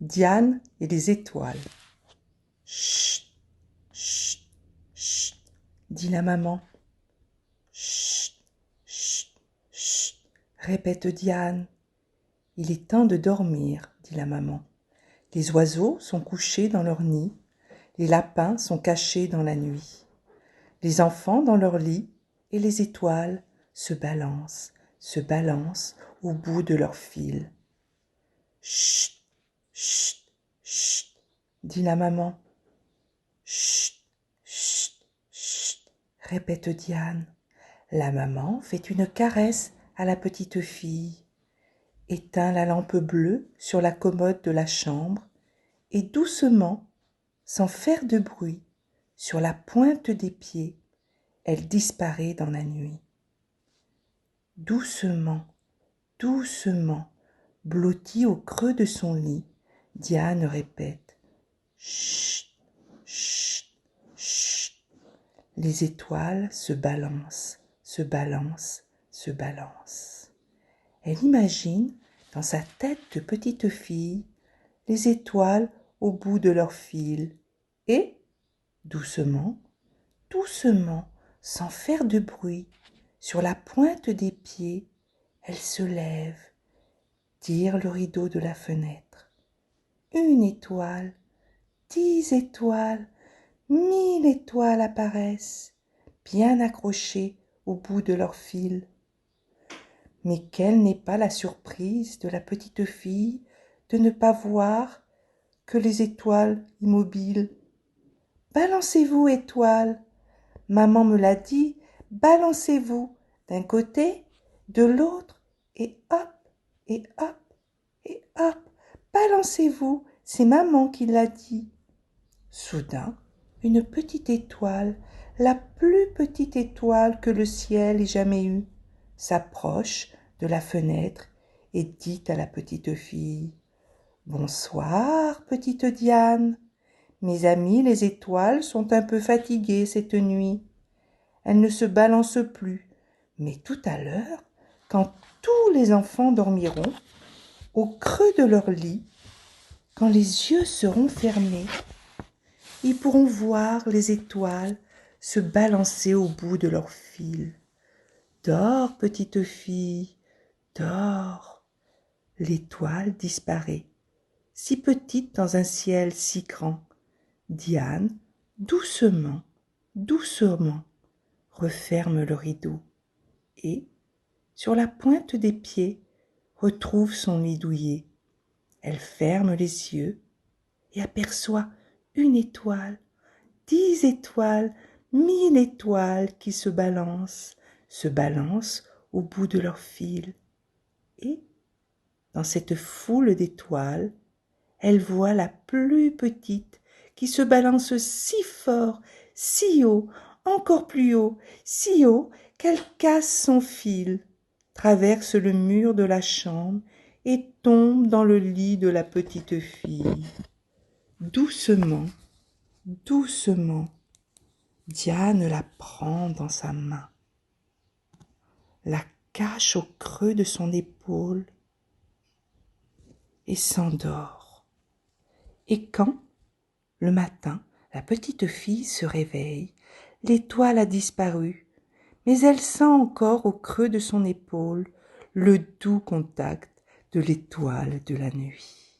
Diane et les étoiles. Chut, chut, chut, dit la maman. Chut, chut, chut, répète Diane. Il est temps de dormir, dit la maman. Les oiseaux sont couchés dans leur nid, les lapins sont cachés dans la nuit. Les enfants dans leur lit et les étoiles se balancent au bout de leur fil. Chut, chut, chut, dit la maman. Chut, chut, chut, répète Diane. La maman fait une caresse à la petite fille, éteint la lampe bleue sur la commode de la chambre et doucement, sans faire de bruit, sur la pointe des pieds, elle disparaît dans la nuit. Doucement, doucement, blottie au creux de son lit, Diane répète « Chut, chut, chut ». Les étoiles se balancent, se balancent, se balancent. Elle imagine, dans sa tête de petite fille, les étoiles au bout de leur fil et, doucement, doucement, sans faire de bruit, sur la pointe des pieds, elle se lève, tire le rideau de la fenêtre. 1 étoile, 10 étoiles, 1000 étoiles apparaissent, bien accrochées au bout de leur fil. Mais quelle n'est pas la surprise de la petite fille de ne pas voir que les étoiles immobiles. « Balancez-vous, étoiles !» Maman me l'a dit, balancez-vous d'un côté, de l'autre, et hop, et hop, et hop, balancez-vous, c'est maman qui l'a dit. Soudain, une petite étoile, la plus petite étoile que le ciel ait jamais eue, s'approche de la fenêtre et dit à la petite fille « Bonsoir, petite Diane. Mes amis les étoiles sont un peu fatiguées cette nuit. Elles ne se balancent plus, mais tout à l'heure, quand tous les enfants dormiront, au creux de leur lit, quand les yeux seront fermés, ils pourront voir les étoiles se balancer au bout de leur fil. Dors, petite fille, dors. » L'étoile disparaît, si petite dans un ciel si grand. Diane, doucement, doucement, referme le rideau et, sur la pointe des pieds, retrouve son lit douillet. Elle ferme les yeux et aperçoit 1 étoile, 10 étoiles, 1000 étoiles qui se balancent au bout de leur fil. Et, dans cette foule d'étoiles, elle voit la plus petite qui se balance si fort, si haut, encore plus haut, si haut qu'elle casse son fil, traverse le mur de la chambre et tombe dans le lit de la petite fille. Doucement, doucement, Diane la prend dans sa main, la cache au creux de son épaule et s'endort. Et quand, le matin, la petite fille se réveille, l'étoile a disparu, mais elle sent encore au creux de son épaule le doux contact de l'étoile de la nuit.